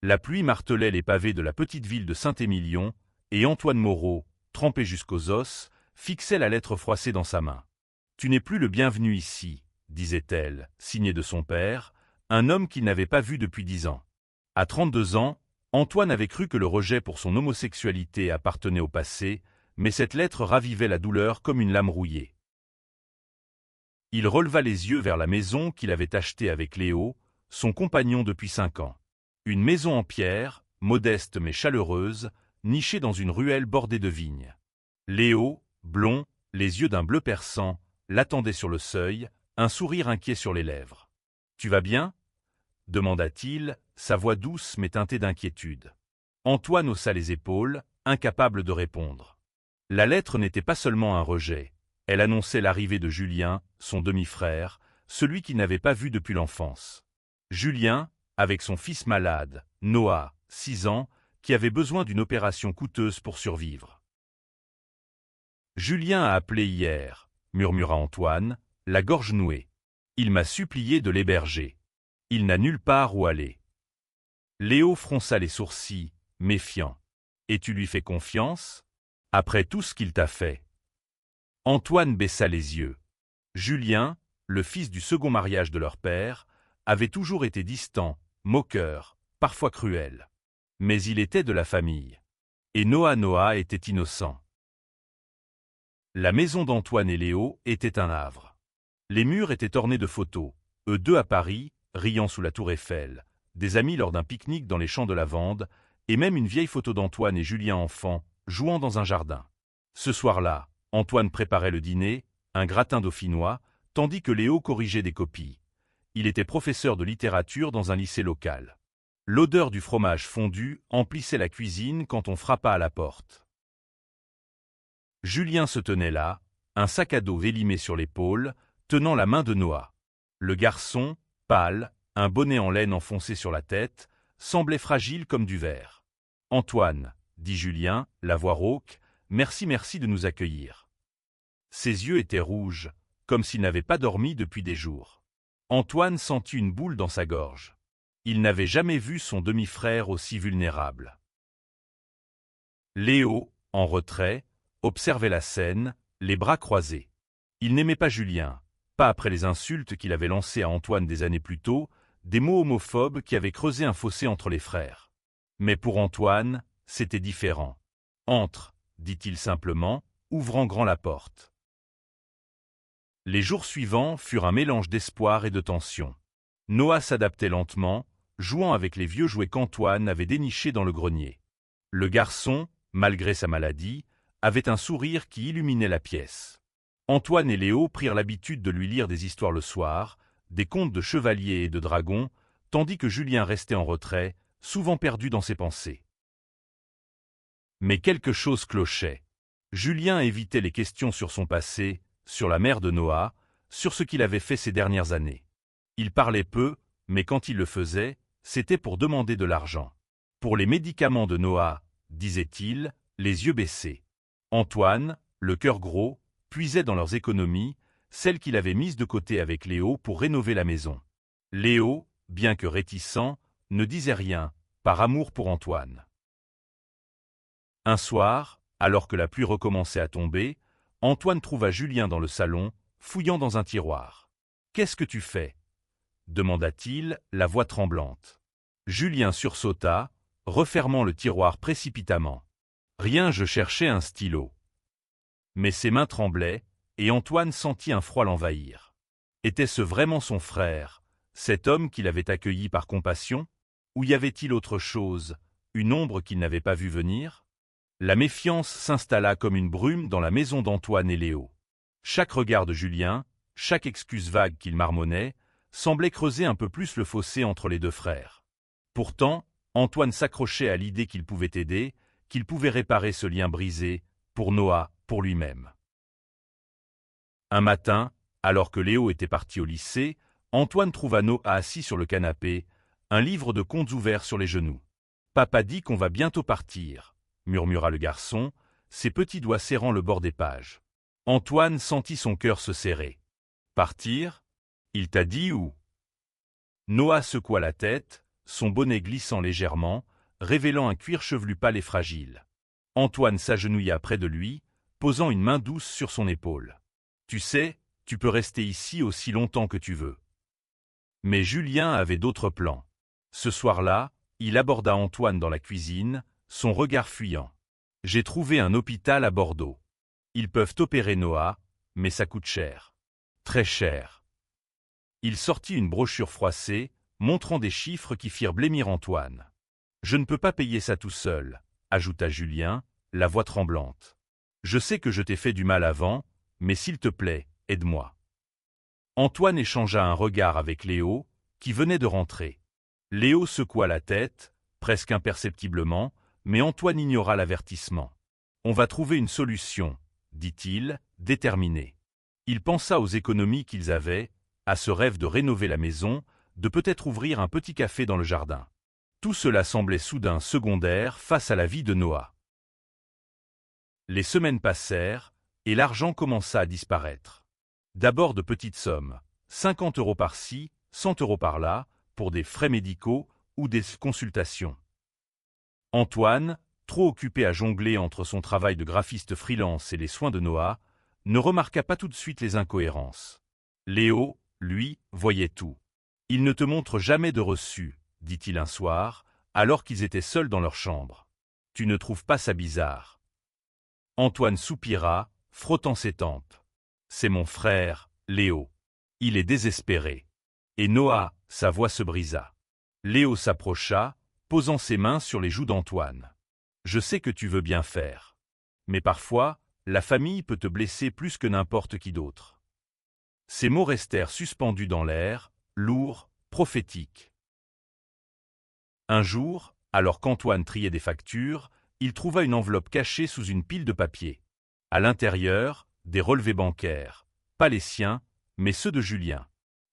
La pluie martelait les pavés de la petite ville de Saint-Émilion, et Antoine Moreau, trempé jusqu'aux os, fixait la lettre froissée dans sa main. « Tu n'es plus le bienvenu ici », disait-elle, signée de son père, un homme qu'il n'avait pas vu depuis 10 ans. À 32 ans, Antoine avait cru que le rejet pour son homosexualité appartenait au passé, mais cette lettre ravivait la douleur comme une lame rouillée. Il releva les yeux vers la maison qu'il avait achetée avec Léo, son compagnon depuis 5 ans. Une maison en pierre, modeste mais chaleureuse, nichée dans une ruelle bordée de vignes. Léo, blond, les yeux d'un bleu perçant, l'attendait sur le seuil, un sourire inquiet sur les lèvres. « Tu vas bien » demanda-t-il, sa voix douce mais teintée d'inquiétude. Antoine haussa les épaules, incapable de répondre. La lettre n'était pas seulement un rejet, elle annonçait l'arrivée de Julien, son demi-frère, celui qu'il n'avait pas vu depuis l'enfance. Julien, avec son fils malade, Noah, 6 ans, qui avait besoin d'une opération coûteuse pour survivre. « Julien a appelé hier, » murmura Antoine, la gorge nouée. « Il m'a supplié de l'héberger. Il n'a nulle part où aller. » Léo fronça les sourcils, méfiant. « Et tu lui fais confiance, après tout ce qu'il t'a fait ?» Antoine baissa les yeux. Julien, le fils du second mariage de leur père, avait toujours été distant, moqueur, parfois cruel. Mais il était de la famille. Et Noah était innocent. La maison d'Antoine et Léo était un havre. Les murs étaient ornés de photos, eux deux à Paris, riant sous la tour Eiffel, des amis lors d'un pique-nique dans les champs de lavande, et même une vieille photo d'Antoine et Julien enfant, jouant dans un jardin. Ce soir-là, Antoine préparait le dîner, un gratin dauphinois, tandis que Léo corrigeait des copies. Il était professeur de littérature dans un lycée local. L'odeur du fromage fondu emplissait la cuisine quand on frappa à la porte. Julien se tenait là, un sac à dos vélimé sur l'épaule, tenant la main de Noah. Le garçon, pâle, un bonnet en laine enfoncé sur la tête, semblait fragile comme du verre. « Antoine, » dit Julien, la voix rauque, « merci de nous accueillir. » Ses yeux étaient rouges, comme s'il n'avait pas dormi depuis des jours. Antoine sentit une boule dans sa gorge. Il n'avait jamais vu son demi-frère aussi vulnérable. Léo, en retrait, observait la scène, les bras croisés. Il n'aimait pas Julien, pas après les insultes qu'il avait lancées à Antoine des années plus tôt, des mots homophobes qui avaient creusé un fossé entre les frères. Mais pour Antoine, c'était différent. « Entre » dit-il simplement, ouvrant grand la porte. Les jours suivants furent un mélange d'espoir et de tension. Noah s'adaptait lentement, jouant avec les vieux jouets qu'Antoine avait dénichés dans le grenier. Le garçon, malgré sa maladie, avait un sourire qui illuminait la pièce. Antoine et Léo prirent l'habitude de lui lire des histoires le soir, des contes de chevaliers et de dragons, tandis que Julien restait en retrait, souvent perdu dans ses pensées. Mais quelque chose clochait. Julien évitait les questions sur son passé, sur la mère de Noah, sur ce qu'il avait fait ces dernières années. Il parlait peu, mais quand il le faisait, c'était pour demander de l'argent. Pour les médicaments de Noah, disait-il, les yeux baissés. Antoine, le cœur gros, puisait dans leurs économies, celles qu'il avait mises de côté avec Léo pour rénover la maison. Léo, bien que réticent, ne disait rien, par amour pour Antoine. Un soir, alors que la pluie recommençait à tomber, Antoine trouva Julien dans le salon, fouillant dans un tiroir. « Qu'est-ce que tu fais » demanda-t-il, la voix tremblante. Julien sursauta, refermant le tiroir précipitamment. « Rien, je cherchais un stylo. » Mais ses mains tremblaient, et Antoine sentit un froid l'envahir. Était-ce vraiment son frère, cet homme qu'il avait accueilli par compassion? Ou y avait-il autre chose, une ombre qu'il n'avait pas vue venir? La méfiance s'installa comme une brume dans la maison d'Antoine et Léo. Chaque regard de Julien, chaque excuse vague qu'il marmonnait, semblait creuser un peu plus le fossé entre les deux frères. Pourtant, Antoine s'accrochait à l'idée qu'il pouvait aider, qu'il pouvait réparer ce lien brisé, pour Noah, pour lui-même. Un matin, alors que Léo était parti au lycée, Antoine trouva Noah assis sur le canapé, un livre de contes ouvert sur les genoux. « Papa dit qu'on va bientôt partir », murmura le garçon, ses petits doigts serrant le bord des pages. Antoine sentit son cœur se serrer. « Partir ? Il t'a dit où ?» Noah secoua la tête, son bonnet glissant légèrement, révélant un cuir chevelu pâle et fragile. Antoine s'agenouilla près de lui, posant une main douce sur son épaule. « Tu sais, tu peux rester ici aussi longtemps que tu veux. » Mais Julien avait d'autres plans. Ce soir-là, il aborda Antoine dans la cuisine, son regard fuyant. « J'ai trouvé un hôpital à Bordeaux. Ils peuvent opérer Noah, mais ça coûte cher. Très cher. » Il sortit une brochure froissée, montrant des chiffres qui firent blêmir Antoine. « Je ne peux pas payer ça tout seul, » ajouta Julien, la voix tremblante. « Je sais que je t'ai fait du mal avant, mais s'il te plaît, aide-moi. » Antoine échangea un regard avec Léo, qui venait de rentrer. Léo secoua la tête, presque imperceptiblement, mais Antoine ignora l'avertissement. « On va trouver une solution, » dit-il, déterminé. Il pensa aux économies qu'ils avaient, à ce rêve de rénover la maison, de peut-être ouvrir un petit café dans le jardin. Tout cela semblait soudain secondaire face à la vie de Noah. Les semaines passèrent, et l'argent commença à disparaître. D'abord de petites sommes, 50 € par-ci, 100 € par-là, pour des frais médicaux ou des consultations. Antoine, trop occupé à jongler entre son travail de graphiste freelance et les soins de Noah, ne remarqua pas tout de suite les incohérences. Léo, lui, voyait tout. « Il ne te montre jamais de reçu, » dit-il un soir, alors qu'ils étaient seuls dans leur chambre. « Tu ne trouves pas ça bizarre ?» Antoine soupira, frottant ses tempes. « C'est mon frère, Léo. Il est désespéré. » Et Noah, sa voix se brisa. Léo s'approcha, posant ses mains sur les joues d'Antoine. « Je sais que tu veux bien faire. Mais parfois, la famille peut te blesser plus que n'importe qui d'autre. » Ces mots restèrent suspendus dans l'air, lourds, prophétiques. Un jour, alors qu'Antoine triait des factures, il trouva une enveloppe cachée sous une pile de papier. À l'intérieur, des relevés bancaires, pas les siens, mais ceux de Julien.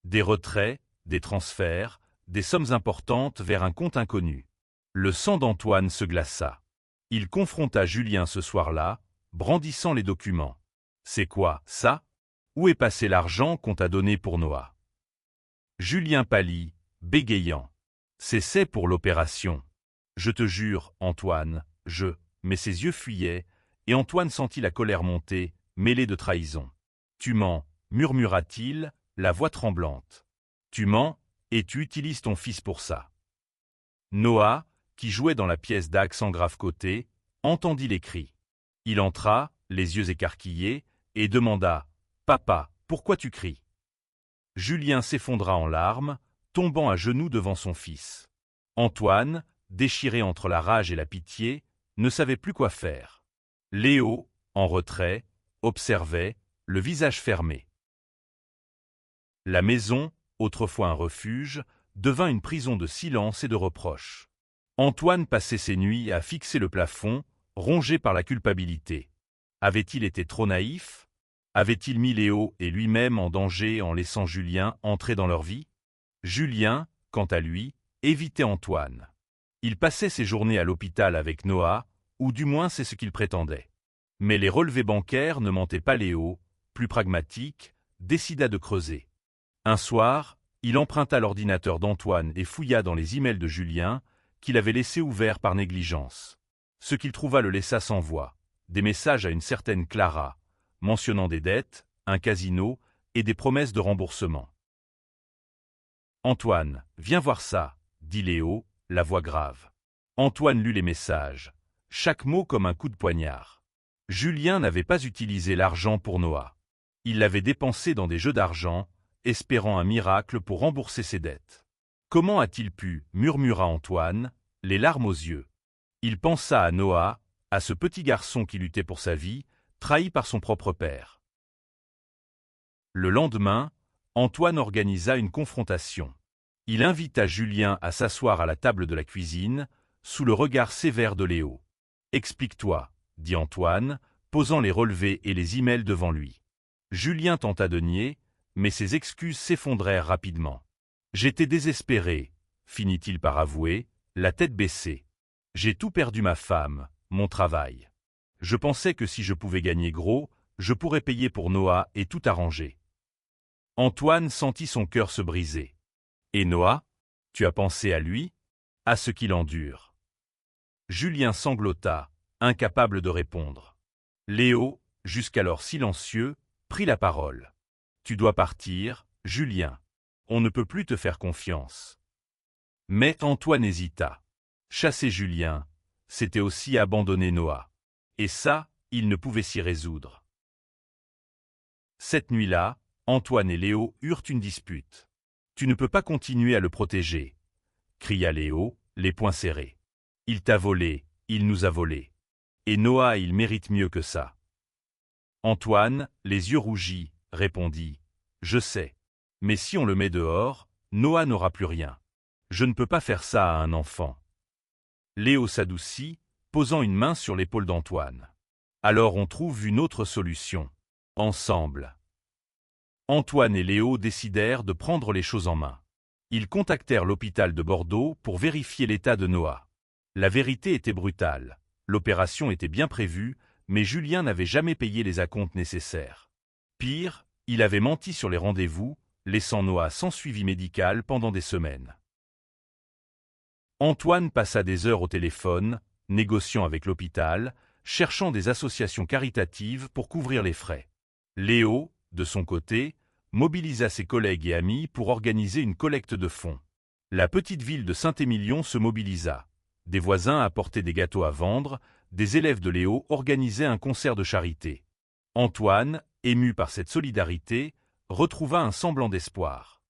Des retraits, des transferts, des sommes importantes vers un compte inconnu. Le sang d'Antoine se glaça. Il confronta Julien ce soir-là, brandissant les documents. « C'est quoi, ça ? Où est passé l'argent qu'on t'a donné pour Noah ?» Julien pâlit, bégayant. « C'est pour l'opération. Je te jure, Antoine, Mais ses yeux fuyaient, et Antoine sentit la colère monter, mêlée de trahison. « Tu mens, » murmura-t-il, la voix tremblante. « Tu mens, et tu utilises ton fils pour ça. » Noah, qui jouait dans la pièce d'accent grave côté, entendit les cris. Il entra, les yeux écarquillés, et demanda « Papa, pourquoi tu cries ?» Julien s'effondra en larmes, tombant à genoux devant son fils. Antoine, déchiré entre la rage et la pitié, ne savait plus quoi faire. Léo, en retrait, observait, le visage fermé. La maison, autrefois un refuge, devint une prison de silence et de reproches. Antoine passait ses nuits à fixer le plafond, rongé par la culpabilité. Avait-il été trop naïf ? Avait-il mis Léo et lui-même en danger en laissant Julien entrer dans leur vie ? Julien, quant à lui, évitait Antoine. Il passait ses journées à l'hôpital avec Noah, ou du moins c'est ce qu'il prétendait. Mais les relevés bancaires ne mentaient pas. Léo, plus pragmatique, décida de creuser. Un soir, il emprunta l'ordinateur d'Antoine et fouilla dans les emails de Julien, qu'il avait laissés ouverts par négligence. Ce qu'il trouva le laissa sans voix, des messages à une certaine Clara, mentionnant des dettes, un casino et des promesses de remboursement. « Antoine, viens voir ça, » dit Léo, la voix grave. Antoine lut les messages, chaque mot comme un coup de poignard. Julien n'avait pas utilisé l'argent pour Noah. Il l'avait dépensé dans des jeux d'argent, espérant un miracle pour rembourser ses dettes. « Comment a-t-il pu » murmura Antoine, les larmes aux yeux. Il pensa à Noah, à ce petit garçon qui luttait pour sa vie, trahi par son propre père. Le lendemain, Antoine organisa une confrontation. Il invita Julien à s'asseoir à la table de la cuisine, sous le regard sévère de Léo. « Explique-toi, » dit Antoine, posant les relevés et les emails devant lui. Julien tenta de nier, mais ses excuses s'effondrèrent rapidement. « J'étais désespéré, » finit-il par avouer, la tête baissée. « J'ai tout perdu, ma femme, mon travail. Je pensais que si je pouvais gagner gros, je pourrais payer pour Noah et tout arranger. » Antoine sentit son cœur se briser. « Et Noah ? Tu as pensé à lui ?» à ce qu'il endure. Julien sanglota, incapable de répondre. Léo, jusqu'alors silencieux, prit la parole. Tu dois partir, Julien. On ne peut plus te faire confiance. Mais Antoine hésita. Chasser Julien, c'était aussi abandonner Noah. Et ça, il ne pouvait s'y résoudre. Cette nuit-là, Antoine et Léo eurent une dispute. « Tu ne peux pas continuer à le protéger », cria Léo, les poings serrés. « Il t'a volé, il nous a volés. Et Noah, il mérite mieux que ça. » Antoine, les yeux rougis, répondit « Je sais. Mais si on le met dehors, Noah n'aura plus rien. Je ne peux pas faire ça à un enfant. » Léo s'adoucit, posant une main sur l'épaule d'Antoine. « Alors on trouve une autre solution. Ensemble. » Antoine et Léo décidèrent de prendre les choses en main. Ils contactèrent l'hôpital de Bordeaux pour vérifier l'état de Noah. La vérité était brutale. L'opération était bien prévue, mais Julien n'avait jamais payé les acomptes nécessaires. Pire, il avait menti sur les rendez-vous, laissant Noah sans suivi médical pendant des semaines. Antoine passa des heures au téléphone, négociant avec l'hôpital, cherchant des associations caritatives pour couvrir les frais. Léo, de son côté, mobilisa ses collègues et amis pour organiser une collecte de fonds. La petite ville de Saint-Émilion se mobilisa. Des voisins apportaient des gâteaux à vendre, des élèves de Léo organisaient un concert de charité. Antoine, ému par cette solidarité, retrouva un semblant d'espoir.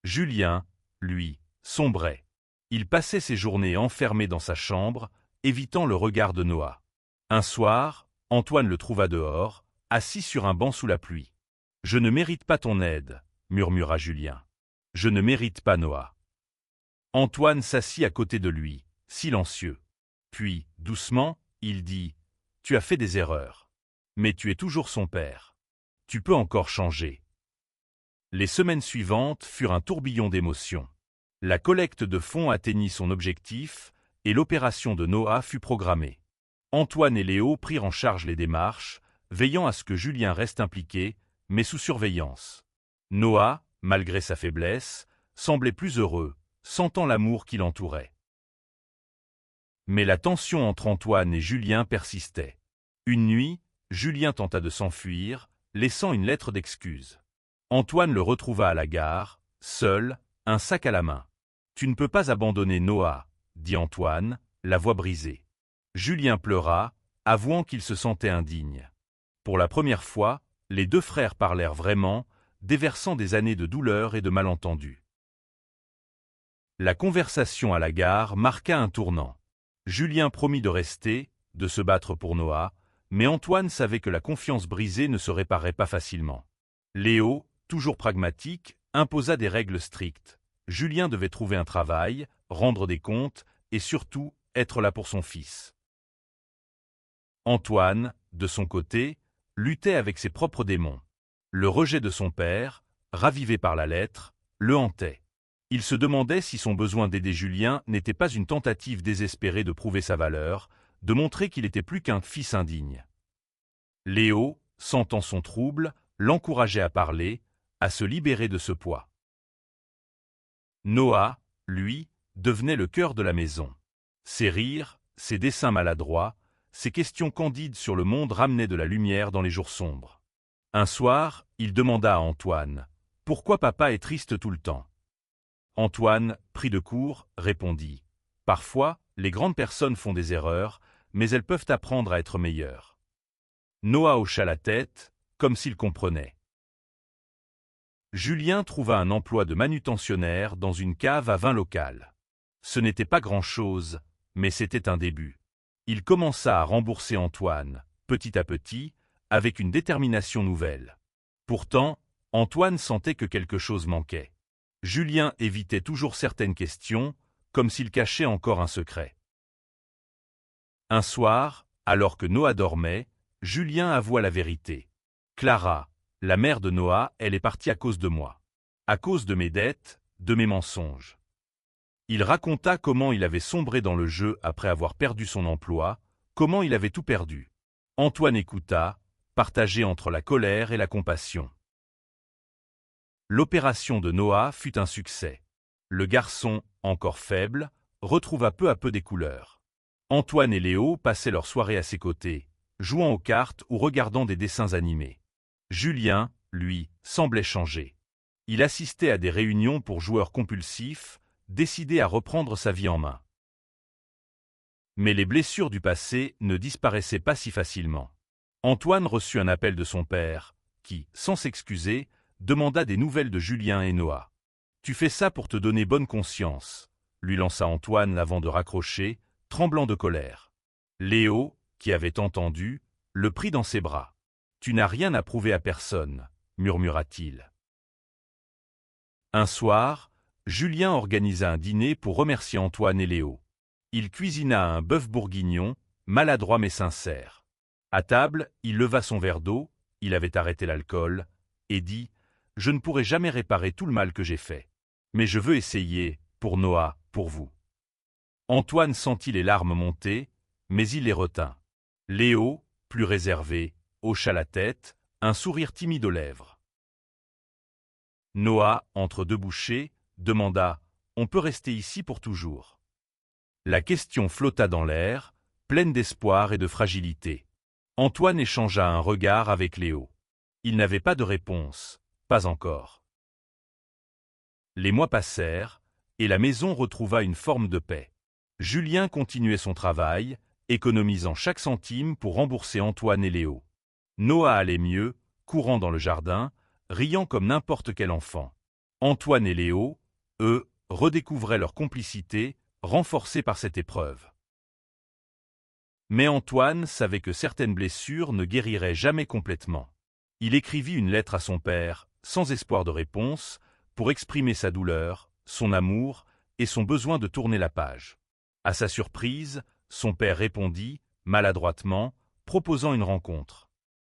Julien, lui, sombrait. Il passait ses journées enfermé dans sa chambre, évitant le regard de Noah. Un soir, Antoine le trouva dehors, assis sur un banc sous la pluie. « Je ne mérite pas ton aide, » murmura Julien. « Je ne mérite pas Noah. » Antoine s'assit à côté de lui, silencieux. Puis, doucement, il dit « Tu as fait des erreurs. Mais tu es toujours son père. Tu peux encore changer. » Les semaines suivantes furent un tourbillon d'émotions. La collecte de fonds atteignit son objectif et l'opération de Noah fut programmée. Antoine et Léo prirent en charge les démarches, veillant à ce que Julien reste impliqué, mais sous surveillance. Noah, malgré sa faiblesse, semblait plus heureux, sentant l'amour qui l'entourait. Mais la tension entre Antoine et Julien persistait. Une nuit, Julien tenta de s'enfuir, laissant une lettre d'excuse. Antoine le retrouva à la gare, seul, un sac à la main. « Tu ne peux pas abandonner Noah, » dit Antoine, la voix brisée. Julien pleura, avouant qu'il se sentait indigne. Pour la première fois, les deux frères parlèrent vraiment, déversant des années de douleur et de malentendus. La conversation à la gare marqua un tournant. Julien promit de rester, de se battre pour Noah, mais Antoine savait que la confiance brisée ne se réparait pas facilement. Léo, toujours pragmatique, imposa des règles strictes. Julien devait trouver un travail, rendre des comptes et surtout être là pour son fils. Antoine, de son côté, luttait avec ses propres démons. Le rejet de son père, ravivé par la lettre, le hantait. Il se demandait si son besoin d'aider Julien n'était pas une tentative désespérée de prouver sa valeur, de montrer qu'il était plus qu'un fils indigne. Léo, sentant son trouble, l'encourageait à parler, à se libérer de ce poids. Noah, lui, devenait le cœur de la maison. Ses rires, ses dessins maladroits, ses questions candides sur le monde ramenaient de la lumière dans les jours sombres. Un soir, il demanda à Antoine « Pourquoi papa est triste tout le temps ?» Antoine, pris de court, répondit « Parfois, les grandes personnes font des erreurs, mais elles peuvent apprendre à être meilleures. » Noah hocha la tête, comme s'il comprenait. Julien trouva un emploi de manutentionnaire dans une cave à vin locale. Ce n'était pas grand-chose, mais c'était un début. Il commença à rembourser Antoine, petit à petit, avec une détermination nouvelle. Pourtant, Antoine sentait que quelque chose manquait. Julien évitait toujours certaines questions, comme s'il cachait encore un secret. Un soir, alors que Noah dormait, Julien avoua la vérité. « Clara, la mère de Noah, elle est partie à cause de moi. À cause de mes dettes, de mes mensonges. » Il raconta comment il avait sombré dans le jeu après avoir perdu son emploi, comment il avait tout perdu. Antoine écouta, partagé entre la colère et la compassion. L'opération de Noah fut un succès. Le garçon, encore faible, retrouva peu à peu des couleurs. Antoine et Léo passaient leur soirée à ses côtés, jouant aux cartes ou regardant des dessins animés. Julien, lui, semblait changer. Il assistait à des réunions pour joueurs compulsifs, décidé à reprendre sa vie en main. Mais les blessures du passé ne disparaissaient pas si facilement. Antoine reçut un appel de son père, qui, sans s'excuser, demanda des nouvelles de Julien et Noah. « Tu fais ça pour te donner bonne conscience », lui lança Antoine avant de raccrocher, tremblant de colère. Léo, qui avait entendu, le prit dans ses bras. « Tu n'as rien à prouver à personne », murmura-t-il. Un soir, Julien organisa un dîner pour remercier Antoine et Léo. Il cuisina un bœuf bourguignon, maladroit mais sincère. À table, il leva son verre d'eau, il avait arrêté l'alcool, et dit « Je ne pourrai jamais réparer tout le mal que j'ai fait. Mais je veux essayer, pour Noah, pour vous. » Antoine sentit les larmes monter, mais il les retint. Léo, plus réservé, hocha la tête, un sourire timide aux lèvres. Noah, entre deux bouchées, demanda « On peut rester ici pour toujours ?» La question flotta dans l'air, pleine d'espoir et de fragilité. Antoine échangea un regard avec Léo. Il n'avait pas de réponse, pas encore. Les mois passèrent, et la maison retrouva une forme de paix. Julien continuait son travail, économisant chaque centime pour rembourser Antoine et Léo. Noah allait mieux, courant dans le jardin, riant comme n'importe quel enfant. Antoine et Léo, eux, redécouvraient leur complicité, renforcée par cette épreuve. Mais Antoine savait que certaines blessures ne guériraient jamais complètement. Il écrivit une lettre à son père, sans espoir de réponse, pour exprimer sa douleur, son amour et son besoin de tourner la page. À sa surprise, son père répondit, maladroitement, proposant une rencontre.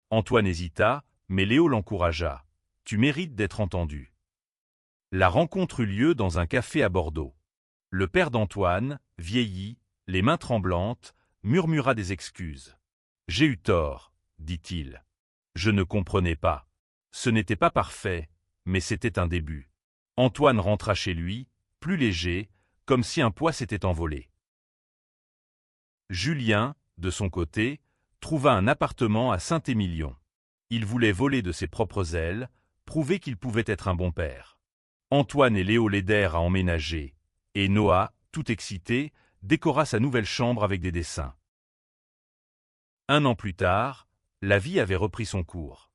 Antoine hésita, mais Léo l'encouragea. « Tu mérites d'être entendu. » La rencontre eut lieu dans un café à Bordeaux. Le père d'Antoine, vieilli, les mains tremblantes, murmura des excuses. « J'ai eu tort, dit-il. Je ne comprenais pas. Ce n'était pas parfait, mais c'était un début. » Antoine rentra chez lui, plus léger, comme si un poids s'était envolé. Julien, de son côté, trouva un appartement à Saint-Émilion. Il voulait voler de ses propres ailes, prouver qu'il pouvait être un bon père. Antoine et Léo l'aidèrent à emménager, et Noah, tout excité, décora sa nouvelle chambre avec des dessins. Un an plus tard, la vie avait repris son cours.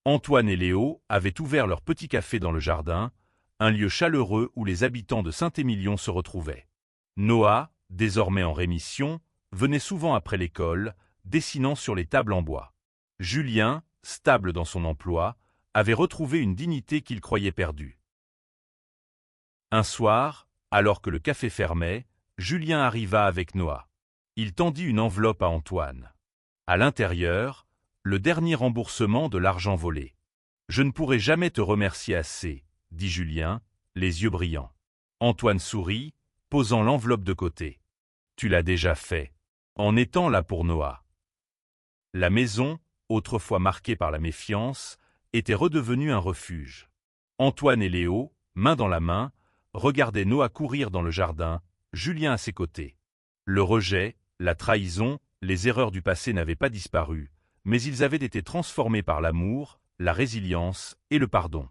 Antoine et Léo avaient ouvert leur petit café dans le jardin, un lieu chaleureux où les habitants de Saint-Émilion se retrouvaient. Noah, désormais en rémission, venait souvent après l'école, dessinant sur les tables en bois. Julien, stable dans son emploi, avait retrouvé une dignité qu'il croyait perdue. Un soir, alors que le café fermait, Julien arriva avec Noah. Il tendit une enveloppe à Antoine. À l'intérieur, le dernier remboursement de l'argent volé. « Je ne pourrai jamais te remercier assez, » dit Julien, les yeux brillants. Antoine sourit, posant l'enveloppe de côté. « Tu l'as déjà fait, en étant là pour Noah. » La maison, autrefois marquée par la méfiance, était redevenue un refuge. Antoine et Léo, main dans la main, regardaient Noah courir dans le jardin, Julien à ses côtés. Le rejet, la trahison, les erreurs du passé n'avaient pas disparu, mais ils avaient été transformés par l'amour, la résilience et le pardon.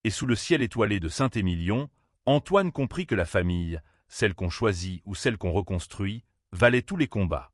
Et sous le ciel étoilé de Saint-Émilion, Antoine comprit que la famille, celle qu'on choisit ou celle qu'on reconstruit, valait tous les combats.